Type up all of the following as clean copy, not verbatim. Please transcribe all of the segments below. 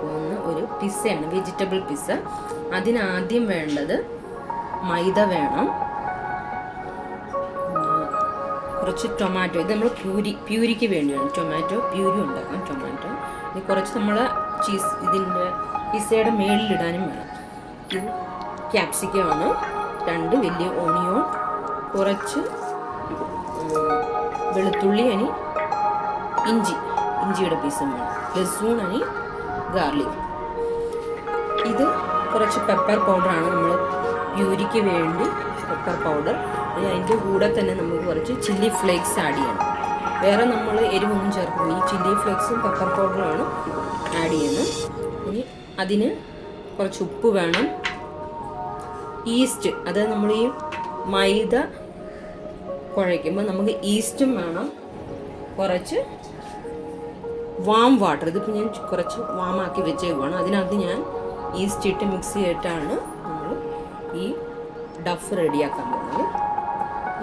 പോകുന്ന ഒരു പിസ്സയാണ്, vegetable pizza. അതിനാദ്യം വേണ്ടത് മൈദ വേണം, കുറച്ച് ടൊമാറ്റോ. ഇത് നമ്മൾ പ്യൂരിക്ക് വേണ്ടിയാണ്, ടൊമാറ്റോ പ്യൂരി ഉണ്ടാക്കാം. ടൊമാറ്റോ ഇത് കുറച്ച് നമ്മൾ ചീസ് ഇതിൻ്റെ പിസ്സയുടെ മേളിലിടാനും വേണം. ഇത് ക്യാപ്സിക്കമാണ്, 2 വലിയ ഓണിയോൺ, കുറച്ച് വെളുത്തുള്ളി అని ഇഞ്ചിയുടെ പീസും വേണം, ലസൂൺ అని ഗാർലിക്. ഇത് കുറച്ച് പെപ്പർ പൗഡറാണ്, നമ്മൾ പ്യൂരിക്ക് വേണ്ടി പെപ്പർ പൗഡർ. അതിൻ്റെ കൂടെ തന്നെ നമുക്ക് കുറച്ച് ചില്ലി ഫ്ലേക്സ് ആഡ് ചെയ്യണം. വേറെ നമ്മൾ എരിവൊന്നും ചേർക്കുന്നു, ഈ ചില്ലി ഫ്ലേക്സും പെപ്പർ പൗഡറുമാണ് ആഡ് ചെയ്യുന്നത്. ഇനി അതിന് കുറച്ച് ഉപ്പ് വേണം, ഈസ്റ്റ്, അത് നമ്മൾ ഈ മൈദ കുഴയ്ക്കുമ്പോൾ നമുക്ക് ഈസ്റ്റും വേണം, കുറച്ച് വാം വാട്ടർ. ഇതിപ്പോൾ ഞാൻ കുറച്ച് വാമാക്കി വെച്ചേക്കുവാണ്. അതിനകത്ത് ഞാൻ ഈസ്റ്റ് ഇട്ട് മിക്സ് ചെയ്തിട്ടാണ് നമ്മൾ ഈ ഡഫ് റെഡിയാക്കാൻ പോകുന്നത്.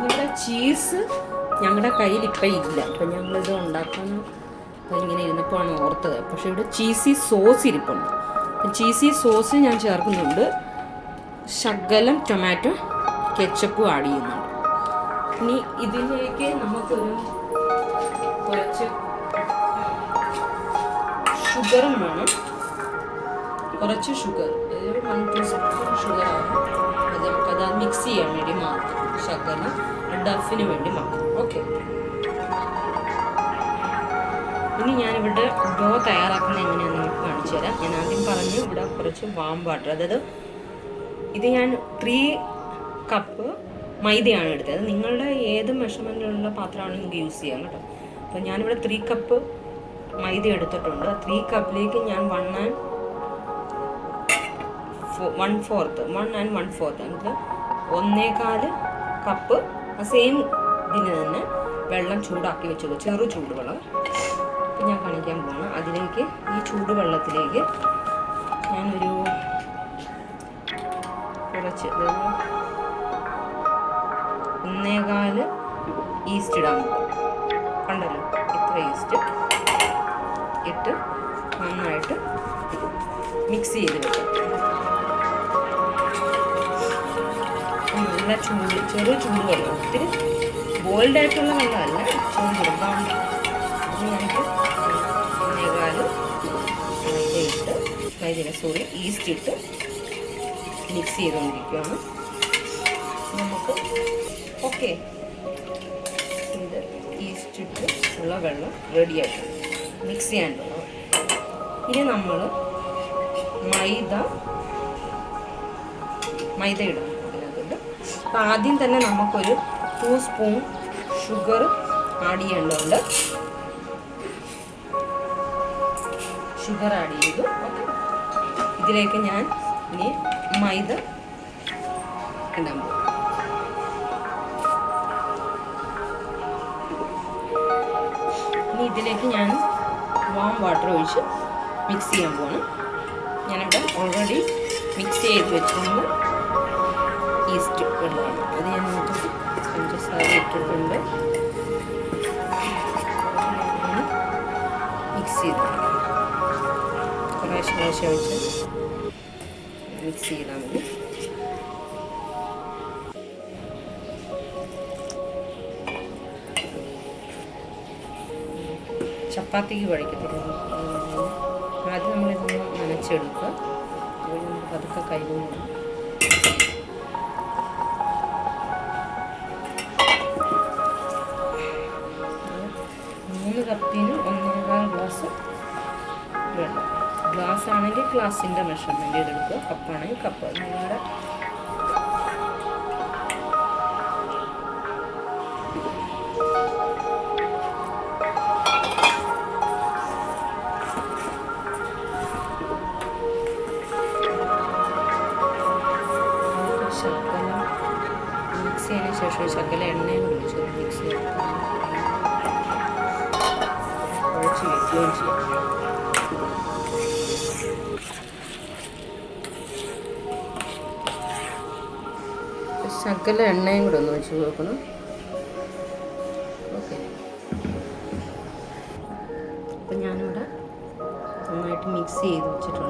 ഇവിടെ ചീസ് ഞങ്ങളുടെ കയ്യിൽ ഇപ്പം ഇല്ല, അപ്പം ഞങ്ങളിത് ഉണ്ടാക്കാൻ ഇങ്ങനെ ഇരുന്നപ്പോഴാണ് ഓർത്തത്. പക്ഷേ ഇവിടെ ചീസി സോസ് ഇരിപ്പുണ്ട്. ചീസി സോസ് ഞാൻ ചേർക്കുന്നുണ്ട്, ശകലം ടൊമാറ്റോ കെച്ചപ്പും ആഡ് ചെയ്യുന്നുണ്ട്. ഇനി ഇതിലേക്ക് നമുക്കൊരു കുറച്ച് ഷുഗറും വേണം, കുറച്ച് ഷുഗർ, 1 ടീസ്പൂൺ ഷുഗറാണ്. അത് നമുക്കത് മിക്സ് ചെയ്യാൻ വേണ്ടി മാത്രം, ശകലം ഡഫിന് വേണ്ടി മാത്രം. ഓക്കെ, ഇനി ഞാനിവിടെ ഡോ തയ്യാറാക്കുന്നത് എങ്ങനെയാണെന്ന് നമുക്ക് കാണിച്ചു തരാം. ഞാൻ ആദ്യം പറഞ്ഞു ഇവിടെ കുറച്ച് വാം വാട്ടർ, അതായത് ഇത് ഞാൻ 3 കപ്പ് മൈദയാണ് എടുത്തത്. നിങ്ങളുടെ ഏത് മെഷർമെൻറ്റിലുള്ള പാത്രമാണ് നിങ്ങൾക്ക് യൂസ് ചെയ്യാം കേട്ടോ. അപ്പോൾ ഞാനിവിടെ 3 കപ്പ് മൈദ എടുത്തിട്ടുണ്ട്. 3 കപ്പിലേക്ക് ഞാൻ 1 and 1/4 എന്നിട്ട് 1/4 കപ്പ് സെയിം ഇതിന് തന്നെ വെള്ളം ചൂടാക്കി വെച്ചോളൂ, ചെറു ചൂടുവെള്ളം. അപ്പം ഞാൻ കാണിക്കാൻ പോവാണ്. അതിലേക്ക് ഈ ചൂടുവെള്ളത്തിലേക്ക് ഞാനൊരു കുറച്ച് 1/4 ഈസ്റ്റ് ഇടാൻ പോകും. കണ്ടല്ലോ, ഇത്ര ഈസ്റ്റ് ഇട്ട് നന്നായിട്ട് മിക്സ് ചെയ്ത് വെക്കാം. നല്ല ചെറു ചൂടുവെള്ളം, ഒത്തിരി ബോയിൽഡ് ആയിട്ടുള്ള വെള്ളമല്ല, ചൂടുവെള്ളം. അത് ഞങ്ങൾക്ക് 1/4 ഈസ്റ്റ് ഇട്ട് മിക്സ് ചെയ്തുകൊണ്ടിരിക്കുകയാണ് നമുക്ക്. ഓക്കെ, ഇത് ഈസ്റ്റ് ഇട്ട് ഉള്ള വെള്ളം റെഡിയായിട്ട് മിക്സ് ചെയ്യാനുള്ളത്. ഇനി നമ്മൾ മൈദ ഇടാം അതിനകത്തുണ്ട്. അപ്പം ആദ്യം തന്നെ നമുക്കൊരു 2 സ്പൂൺ ഷുഗർ ആഡ് ചെയ്യേണ്ടതുണ്ട്. ഷുഗർ ആഡ് ചെയ്തു. ഓക്കെ, ഇതിലേക്ക് ഞാൻ ഇനി മൈദ ഇടാൻ പോകും. ഇനി ഇതിലേക്ക് ഞാൻ വാം വാട്ടർ ഒഴിച്ച് മിക്സ് ചെയ്യാൻ പോവാണ്. ഞാനിവിടെ ഓൾറെഡി മിക്സ് ചെയ്ത് വെച്ചിട്ടുണ്ട് ഈസ്റ്റ് വെള്ളമാണ്. അത് ഞാൻ നോക്കി പഞ്ചസാര ഇട്ടിട്ടുണ്ട്, മിക്സ് ചെയ്ത് കുറേശ്ശെ വെച്ച് മിക്സ് ചെയ്താൽ മതി. ചപ്പാത്തിക്ക് കുഴക്കത്തില്ല, ആദ്യം നമ്മളിതൊന്ന് നനച്ചെടുക്കുക. അതുവഴി നമുക്ക് പതുക്കെ കൈകൊണ്ട് 3 കപ്പിന് 1.25 ഗ്ലാസ് വെള്ളം. ഗ്ലാസ് ആണെങ്കിൽ ഗ്ലാസിൻ്റെ മെഷർമെൻറ്റ് ചെയ്തെടുക്കുക, കപ്പാണെങ്കിൽ കപ്പ്. നിങ്ങളുടെ മിക്സ് ചെയ്തതിന് ശേഷം ശകല എണ്ണയും കൂടി ഒഴിച്ച് മിക്സ് ചെയ്ത് കുഴച്ച് വയ്ക്കുകയും ചെയ്യും. ശകല എണ്ണയും കൂടെ ഒന്ന് ഒഴിച്ച് കൊടുക്കണം. ഓക്കെ, അപ്പം ഞാനിവിടെ നന്നായിട്ട് മിക്സ് ചെയ്ത് വെച്ചിട്ടുണ്ട്.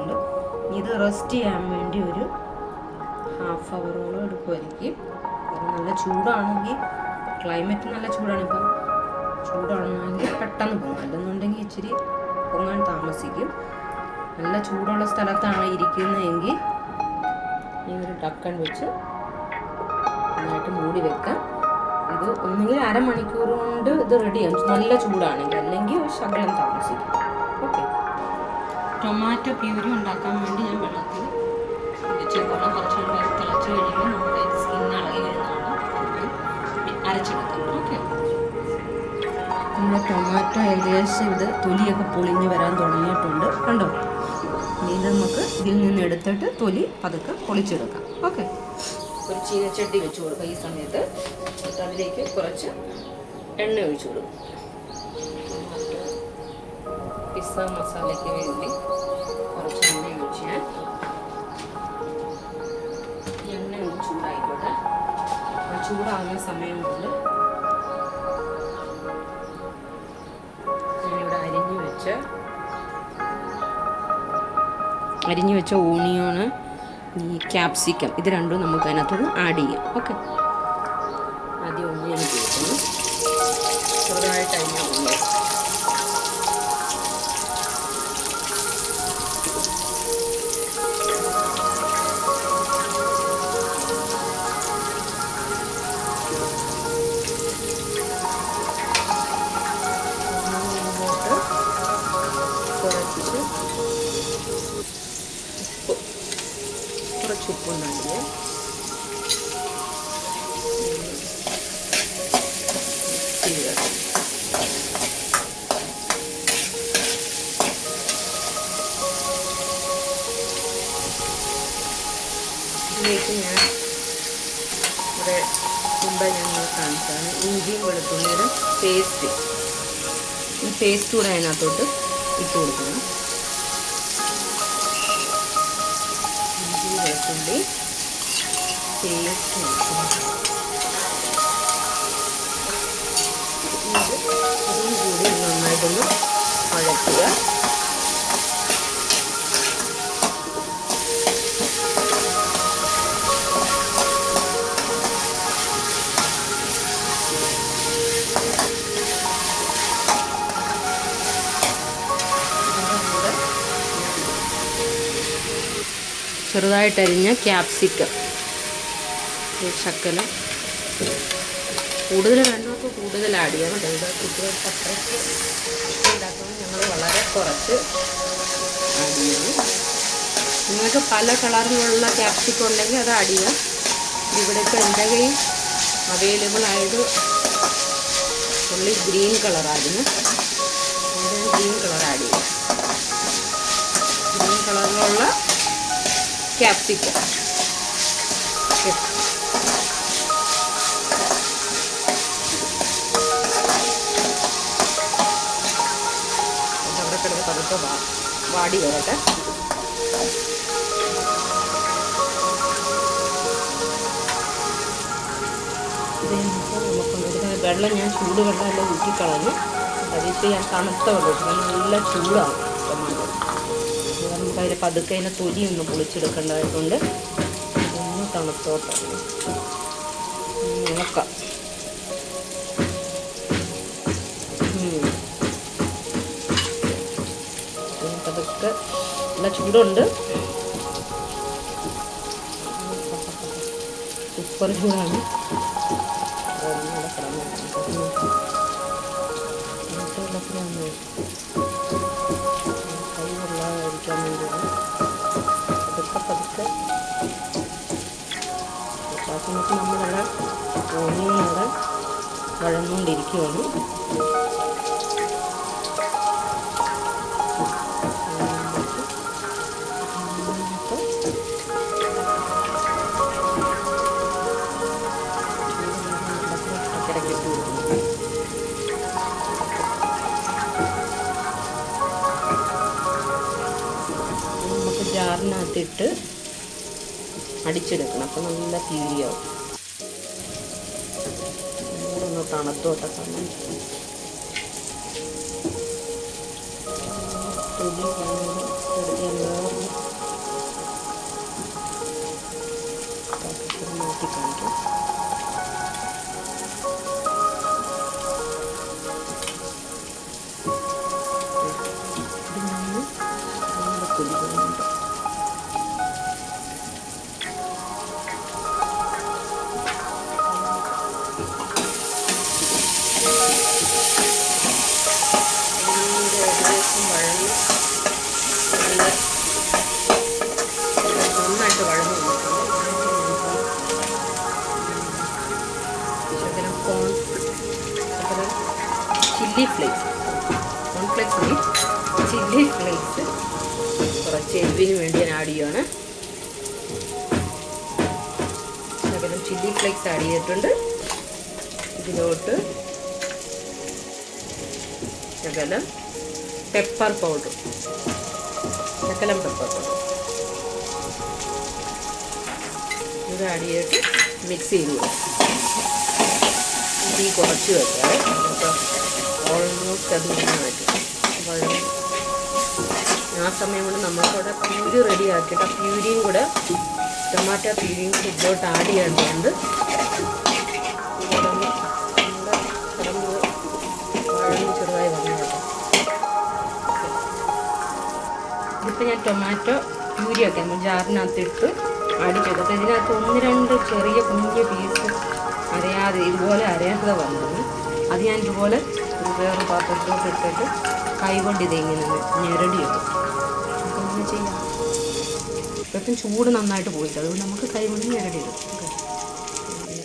റെസ്റ്റ് ചെയ്യാൻ വേണ്ടി ഒരു ഹാഫ് അവറോളം എടുക്കുമായിരിക്കും. നല്ല ചൂടാണെങ്കിൽ, ക്ലൈമറ്റ് നല്ല ചൂടാണ്, ഇപ്പം ചൂടാണെങ്കിൽ പെട്ടെന്ന് പോകും, അല്ലെന്നുണ്ടെങ്കിൽ ഇച്ചിരി പൊങ്ങാൻ താമസിക്കും. നല്ല ചൂടുള്ള സ്ഥലത്താണ് ഇരിക്കുന്നതെങ്കിൽ ഈ ഒരു ഡക്കൺ വെച്ച് നന്നായിട്ട് മൂടി വെക്കാം. ഇത് ഒന്നുകിൽ അരമണിക്കൂർ കൊണ്ട് ഇത് റെഡിയാകും, നല്ല ചൂടാണെങ്കിൽ, അല്ലെങ്കിൽ ഒരു ശകലം താമസിക്കും. ഓക്കെ. ടൊമാറ്റോ പ്യൂരി ഉണ്ടാക്കാൻ വേണ്ടി ഞാൻ വെള്ളത്തിൽ വെച്ചേക്കണം. കുറച്ച് തിളച്ച് കഴിയുമ്പോൾ നമ്മുടെ സ്കിന്ന് ഇളകി വരുന്നതാണ്, അരച്ചെടുക്കാം. ഓക്കെ. നമ്മുടെ ടൊമാറ്റോ ഏകദേശം ഇത് തൊലിയൊക്കെ പൊളിഞ്ഞ് വരാൻ തുടങ്ങിയിട്ടുണ്ട്, കണ്ടോ? ഇനി നമുക്ക് ഇതിൽ നിന്ന് എടുത്തിട്ട് തൊലി പതുക്കെ പൊളിച്ചെടുക്കാം. ഓക്കെ. ഒരു ചീനച്ചട്ടി വെച്ച് കൊടുക്കുക ഈ സമയത്ത്. അതിലേക്ക് കുറച്ച് എണ്ണ ഒഴിച്ചു കൊടുക്കും. പിസ്സ മസാലയ്ക്ക് വേണ്ടി കുറച്ച് എണ്ണ ഒഴിച്ച് എണ്ണ ഒന്ന് ചൂടായിക്കോട്ടെ. ചൂടാകുന്ന സമയം കൊണ്ട് ഞാനിവിടെ അരിഞ്ഞു വെച്ച ഓണിയോണ്, ഈ ക്യാപ്സിക്കം, ഇത് രണ്ടും നമുക്ക് അതിനകത്തോട് ആഡ് ചെയ്യാം. ഓക്കെ. ആദ്യം ഓണിയൻ ചേർക്കുന്നു, ചെറുതായിട്ട് അരിഞ്ഞ ഓണിയൻ. കുറച്ച് ഉപ്പുണ്ടാകില്ലേ, ഇതിലേക്ക് ഞാൻ ഇവിടെ മുമ്പ് ഞങ്ങൾ കാണിച്ചാണ് ഇഞ്ചിയും വെളുത്തുള്ളിയുടെ പേസ്റ്റ്. ഈ പേസ്റ്റ് കൂടെ അതിനകത്തോട്ട് ഇട്ട് കൊടുക്കണം. ഇഞ്ചി വെളുത്തുള്ളി പേസ്റ്റ് ഇതും കൂടി നന്നായിട്ടൊന്ന് വഴറ്റുക. ചെറുതായിട്ടരിഞ്ഞ ക്യാപ്സിക്കം, ശക്കലം കൂടുതൽ വേണ്ടവർക്ക് കൂടുതൽ ആഡ് ചെയ്യാം. ഇവിടെ കുട്ടികൾക്ക് അത്രയ്ക്ക് ഇഷ്ടമില്ലാത്തതുകൊണ്ട് ഞങ്ങൾ വളരെ കുറച്ച് ആഡ് ചെയ്യുന്നു. നിങ്ങൾക്ക് പല കളറിലുള്ള ക്യാപ്സിക്കം ഉണ്ടെങ്കിൽ അത് ആഡ് ചെയ്യാം. ഇവിടെ ഇപ്പോൾ എൻ്റെ കയ്യിൽ അവൈലബിൾ ആയത് ഉള്ളി ഗ്രീൻ കളറായിരുന്നു, ഗ്രീൻ കളർ ആഡ് ചെയ്യാം. ഗ്രീൻ കളറിലുള്ള ക്യാപ്സിക്കം. അവിടെ കിടന്ന് പതുക്കെ വാടി വരട്ടെ. നമുക്ക് വെള്ളം ഞാൻ ചൂടുവെള്ളം എല്ലാം ഊറ്റിക്കളഞ്ഞ് അതിട്ട് ഞാൻ തണുത്ത വെള്ളം നല്ല ചൂടാവും ടൊമാറ്റോ. നമുക്ക് അതിൽ പതുക്കെ അതിനെ തൊലി ഒന്ന് പൊളിച്ചെടുക്കേണ്ടതായിട്ടുണ്ട്. ഒന്ന് തണുത്തോട്ടെ നോക്കാം. പതുക്കെ നല്ല ചൂടുണ്ട്, സൂപ്പർ ചൂടാണ്. കൈ വെള്ളമായിരിക്കാൻ വേണ്ടിയാണ് പതുക്കെ ആ സമയത്ത് നമ്മളെല്ലാം ഓണിയനോടെ വഴന്നുകൊണ്ടിരിക്കുകയാണ്. നമുക്ക് ജാറിനകത്തിട്ട് അടിച്ചെടുക്കണം, അപ്പം നല്ല തീരിയാവും. ഒന്ന് തണുത്തോട്ടെ സമയം തൊലി മാറ്റി കാണിക്കാം. നന്നായിട്ട് വഴന്നു chilli flakes, cornflakes chilli flakes കുറച്ച് എരിവിന് വേണ്ടി ഞാൻ ആഡ് ചെയ്യുകയാണ്. ശകലം ചില്ലി ഫ്ലേക്സ് ആഡ് ചെയ്തിട്ടുണ്ട്. ഇതിലോട്ട് ശകലം പെപ്പർ പൗഡർ, ശകലം പെപ്പർ പൗഡർ ഇത് ആഡ് ചെയ്തിട്ട് മിക്സ് ചെയ്ത് കൊടുക്കാം. തീ കുറച്ച് വെക്കാം. നമുക്ക് ഓൾമോസ്റ്റ് അത് നിന്ന് പറ്റും. ആ സമയം കൊണ്ട് നമ്മൾക്കവിടെ പ്യൂരി റെഡി ആക്കിയിട്ട് ആ പ്യൂരിയും കൂടെ ടൊമാറ്റോ പ്യൂരിയും കൂടെ ഇതിലോട്ട് ആഡ് ചെയ്യേണ്ടതുണ്ട്. വഴന്ന് ചെറുതായി വന്നു കേട്ടോ. ഇതിപ്പോൾ ഞാൻ ടൊമാറ്റോ പ്യൂരിയൊക്കെ നമ്മൾ ജാറിനകത്തിട്ട് അടിച്ചെടുത്ത് ഇതിനകത്ത് 1-2 ചെറിയ കുഞ്ഞ് പീസ് അരയാതെ ഇതുപോലെ അരയാതെ വന്നത് അത് ഞാൻ ഇതുപോലെ വേറെ പാത്രത്തിലോട്ട് ഇട്ടിട്ട് കൈകൊണ്ട് ഇതെങ്ങനെ ഞെരടിയെടുക്കും. അങ്ങനെ ചെയ്യാം. ഇപ്പോഴത്തും ചൂട് നന്നായിട്ട് പോയിട്ട് അതുകൊണ്ട് നമുക്ക് കൈകൊണ്ട് ഞെരടിയെടുക്കും.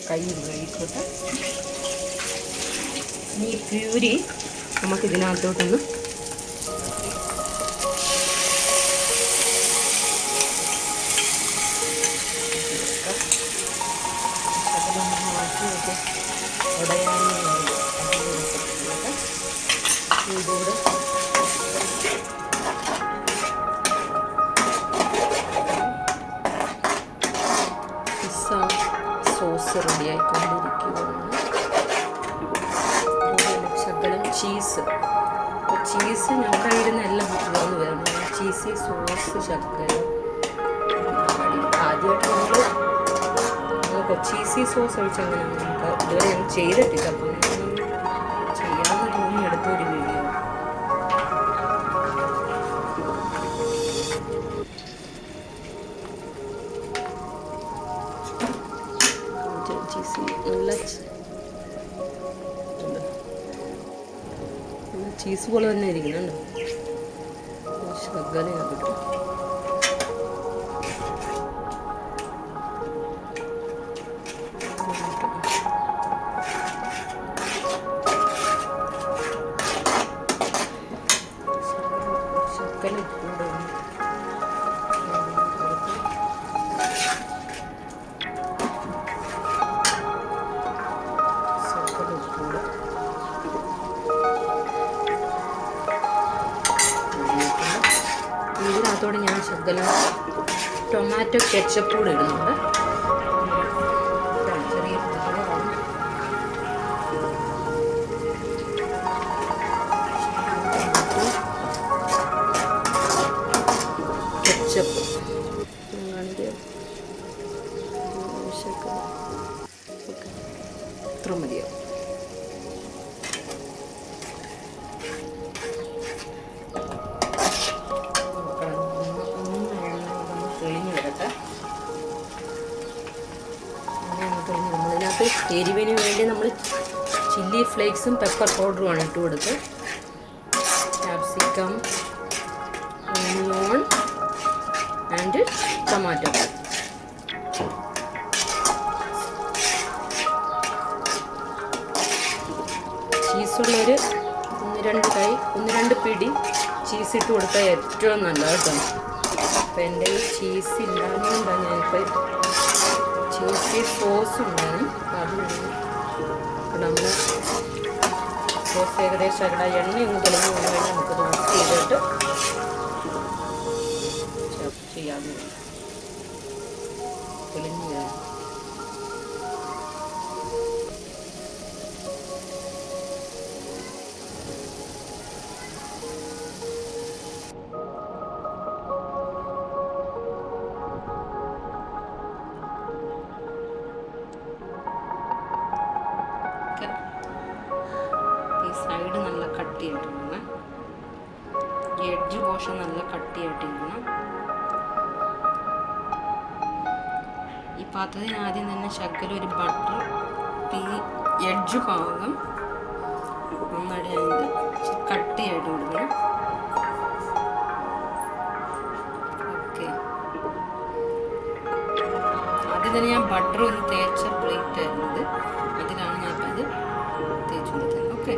കൈ കഴുകിക്കോട്ടെ. ഈ പ്യൂരി നമുക്കിതിനകത്തോട്ടൊന്ന് ഇതോടെ പിസ്സ സോസ് റെഡിയായിക്കൊണ്ടിരിക്കുകയാണ്. ശകലം ചീസ് ഞങ്ങളുടെ കയ്യിൽ എല്ലാം തീർന്നു വരുന്നു. ചീസി സോസ് ശകലം ആദ്യമായിട്ട് നമുക്ക് ചീസി സോസ് ഒഴിച്ച് അങ്ങനെയാണ് നമുക്ക് ഇതുവരെ ഞാൻ ചെയ്തിട്ടില്ല. അപ്പോൾ ചെയ്യാമെന്ന് തോന്നി എടുത്തൊരു വീഡിയോ. ചീസി നല്ല ചീസ് പോലെ തന്നെ ഇരിക്കുന്നുണ്ട്. ശകലം ഞാൻ കിട്ടും. ഇതിനകത്തോടെ ഞാൻ ശകലം ടൊമാറ്റോ കെച്ചപ്പ് കൂടെ ഇടുന്നുണ്ട്. ചെറിയ കെച്ചപ്പ് ഇത്ര മതിയാവും. എരിവിന് വേണ്ടി നമ്മൾ ചില്ലി ഫ്ലേക്സും പെപ്പർ പൗഡറുമാണ് ഇട്ട് കൊടുത്ത്. Capsicum, onion and tomato. ചീസുള്ളൊരു 1-2 പിടി ചീസ് ഇട്ട് കൊടുത്താൽ ഏറ്റവും നല്ലത് കേട്ടോ. അപ്പം എൻ്റെ ഈ ചീസ് ഇല്ലാത്തതുകൊണ്ടാണ് ഞാനിപ്പോൾ ചീസി സോസ് ഉണ്ടാകും. അത് നമ്മൾ സോസ് ഏകദേശം അവിടെ എണ്ണ ഒന്ന് തെളിഞ്ഞ് വന്നു കഴിഞ്ഞാൽ നമുക്കത് ഓഫ് ചെയ്തിട്ട് ചെയ്യാവുന്നതാണ്. തെളിഞ്ഞ് വരാം. സൈഡ് നല്ല കട്ടിയായിട്ടിരിക്കണം, എഡ്ജ് പോർഷൻ നല്ല കട്ടിയായിട്ടിരിക്കണം. ഈ പാത്രത്തിന് ആദ്യം തന്നെ ശകലം ഒരു ബട്ടർ ഈ എഡ്ജ് ഭാഗം നന്നായിട്ട് അതിൻ്റെ കട്ടിയായിട്ട് കൊടുക്കണം. ഓക്കെ, ആദ്യം തന്നെ ഞാൻ ബട്ടർ ഒന്ന് തേച്ച പ്ലേറ്റ് ആയിരുന്നത്, അതിലാണ് ഞാൻ ഇത് തേച്ച് കൊടുത്തത്. ഓക്കെ,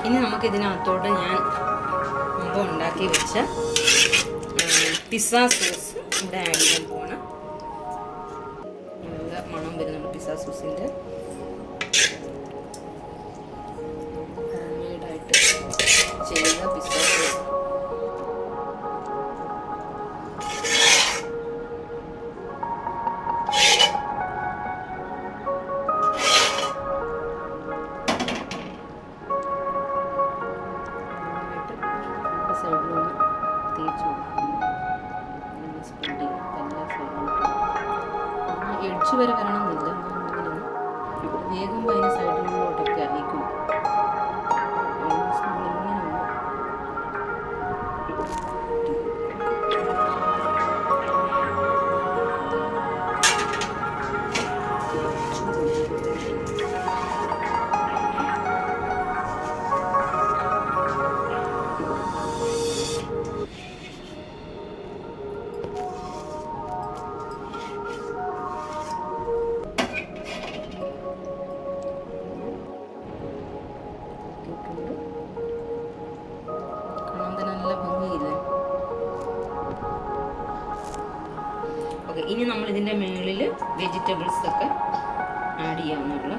ഇനി നമുക്കിതിനകത്തോട്ട് ഞാൻ മുമ്പ് ഉണ്ടാക്കി വെച്ച പിസ്സ സോസ് ഇവിടെ ആഡ് ചെയ്യാൻ പോകണം. നല്ല മണം വരുന്നുണ്ട് പിസ്സ സോസിൻ്റെ. ഹോംമെയ്ഡായിട്ട് ചെയ്ത പിസ്സ സോസ്. സൈഡിലൊന്ന് തേച്ച് കൊടുക്കും, സ്പ്രെഡ് ചെയ്യും എല്ലാ സൈഡിലും. എഡ്ജ് വരെ വരണമെന്നില്ല, വേഗം അതിന് സൈഡിലോട്ടൊക്കെ ആയിരിക്കും. ഓൾമോസ്റ്റ് നമ്മളിങ്ങനെ ഒന്ന് നല്ല ഭംഗിയില്ലേ. ഓക്കെ, ഇനി നമ്മൾ ഇതിൻ്റെ മുകളിൽ വെജിറ്റബിൾസ് ഒക്കെ ആഡ് ചെയ്യാവുന്നുള്ള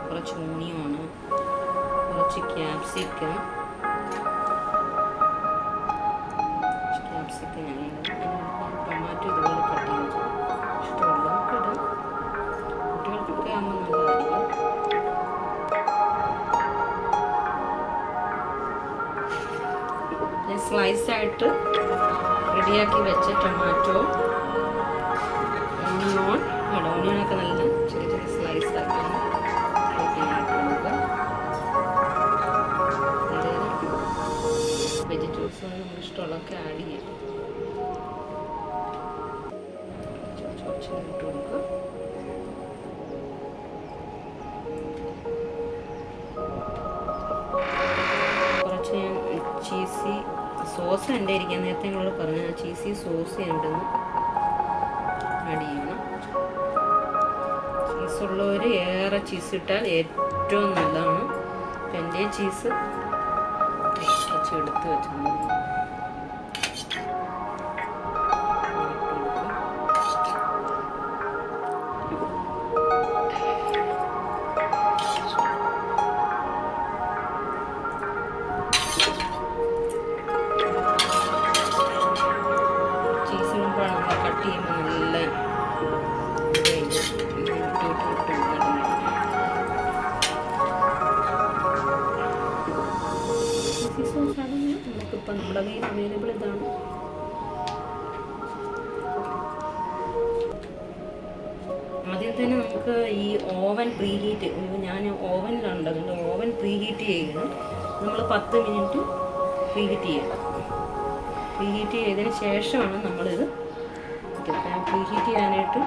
കുറച്ച് ഓണിയമാണ്, കുറച്ച് ക്യാപ്സിക്കം ടൊമാറ്റോ ഇതുപോലെ കട്ട് ചെയ്ത് ഇഷ്ടമുള്ളവർക്ക് ഇടാം, കുട്ടികൾക്കൊക്കെ ആകുമ്പോൾ നല്ലതായിരിക്കും. സ്ലൈസായിട്ട് റെഡിയാക്കി വെച്ച ടൊമാറ്റോ, ഓണിയോണൊക്കെ നല്ല ചെറിയ ചെറിയ സ്ലൈസ് ആക്കിയാണ് വെജിറ്റബിൾസ് നമുക്ക് ഇഷ്ടമുള്ളതൊക്കെ ആഡ് ചെയ്യാം. ഇട്ട് കൊടുക്കുക. കുറച്ച് ഞാൻ ചീസി സോസ് എൻ്റെ ഇരിക്കാൻ നേരത്തെ നിങ്ങളോട് പറഞ്ഞു, ചീസി സോസ് ഉണ്ടെന്ന് ആഡ് ചെയ്യണം. ചീസുള്ളവർ ഏറെ ചീസ് ഇട്ടാൽ ഏറ്റവും നല്ലതാണ്. അപ്പം എൻ്റെ ചീസ് കുറച്ച് എടുത്ത് വെച്ചിട്ടുണ്ട്. കട്ട് ചെയ്യുമ്പോൾ നല്ല സോസാണ് നമുക്കിപ്പോൾ നമ്മുടെ കയ്യിൽ അവൈലബിൾ ഇതാണ്. ആദ്യം തന്നെ നമുക്ക് ഈ ഓവൻ പ്രീഹീറ്റ്, ഞാൻ ഓവനിലാണ് അതുകൊണ്ട് ഓവൻ പ്രീഹീറ്റ് ചെയ്യണം. നമ്മൾ 10 മിനിറ്റ് പ്രീഹീറ്റ് ചെയ്യണം. പ്രീഹീറ്റ് ചെയ്തതിന് ശേഷമാണ് നമ്മളിത് പ്രീഹീറ്റ് ചെയ്യാനായിട്ട്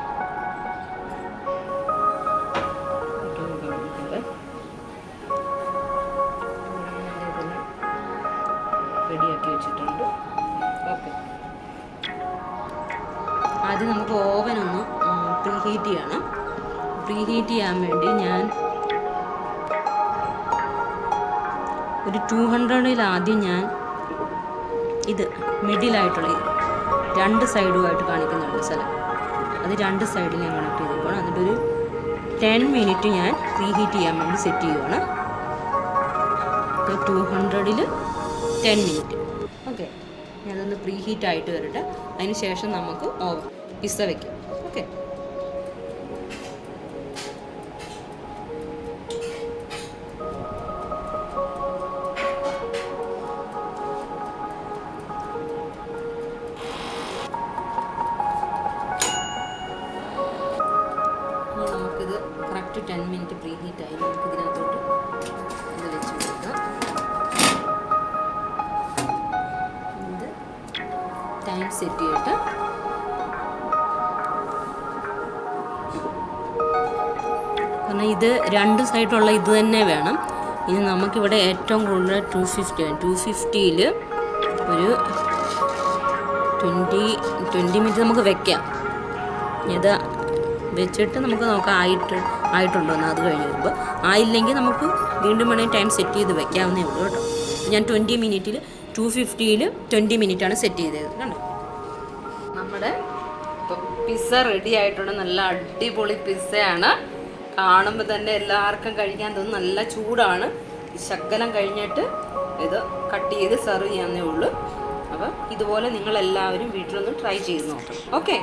റെഡിയാക്കി വെച്ചിട്ടുണ്ട്. ഓക്കെ, ആദ്യം നമുക്ക് ഓവനൊന്ന് പ്രീഹീറ്റ് ചെയ്യണം. പ്രീഹീറ്റ് ചെയ്യാൻ വേണ്ടി ഞാൻ ഒരു 200-ൽ ആദ്യം ഞാൻ ഇത് മിഡിലായിട്ടുള്ള 2 സൈഡുമായിട്ട് കാണിക്കുന്നുണ്ട് സ്ഥലം, അത് 2 സൈഡിൽ ഞാൻ കണക്ട് ചെയ്തിരിക്കുകയാണ്. എന്നിട്ടൊരു 10 മിനിറ്റ് ഞാൻ പ്രീഹീറ്റ് ചെയ്യാൻ വേണ്ടി സെറ്റ് ചെയ്യുകയാണ്. 200-ൽ 10 മിനിറ്റ്. ഓക്കെ, ഞാനതൊന്ന് പ്രീഹീറ്റ് ആയിട്ട് വരട്ടെ. അതിന് ശേഷം നമുക്ക് പിസ്സ വയ്ക്കാം. ഓക്കെ, നമുക്കിത് കറക്റ്റ് 10 മിനിറ്റ് പ്രീ ഹീറ്റ് ആയി. നമുക്ക് ഇതിനകത്തോട്ട് ഇത് വെച്ച് കൊടുക്കാം. ഇത് ടൈം സെറ്റ് ചെയ്തിട്ട് കാരണം ഇത് രണ്ട് സൈഡുള്ള ഇത് തന്നെ വേണം. ഇനി നമുക്കിവിടെ ഏറ്റവും കൂടുതൽ 250 ആണ്. 250ൽ ഒരു 20 മിനിറ്റ് നമുക്ക് വെക്കാം. ഇത് വെച്ചിട്ട് നമുക്ക് നോക്കാം ആയിട്ടുണ്ടോ എന്ന്. അത് കഴിഞ്ഞ് വരുമ്പോൾ ആയില്ലെങ്കിൽ നമുക്ക് വീണ്ടും വേണമെങ്കിൽ ടൈം സെറ്റ് ചെയ്ത് വെക്കാവുന്നേ ഉള്ളൂ കേട്ടോ. ഞാൻ 20 മിനിറ്റിൽ 250ൽ 20 മിനിറ്റാണ് സെറ്റ് ചെയ്തത്. കണ്ടോ, നമ്മുടെ പിസ്സ റെഡി ആയിട്ടുണ്ട്. നല്ല അടിപൊളി പിസ്സയാണ്. കാണുമ്പോൾ തന്നെ എല്ലാവർക്കും കഴിക്കാൻ തോന്നും. നല്ല ചൂടാണ്. ശകലം കഴിഞ്ഞിട്ട് ഇത് കട്ട് ചെയ്ത് സെർവ് ചെയ്യാവുന്നേ ഉള്ളൂ. അപ്പം ഇതുപോലെ നിങ്ങളെല്ലാവരും വീട്ടിലൊന്ന് ട്രൈ ചെയ്ത് നോക്കണം. ഓക്കെ.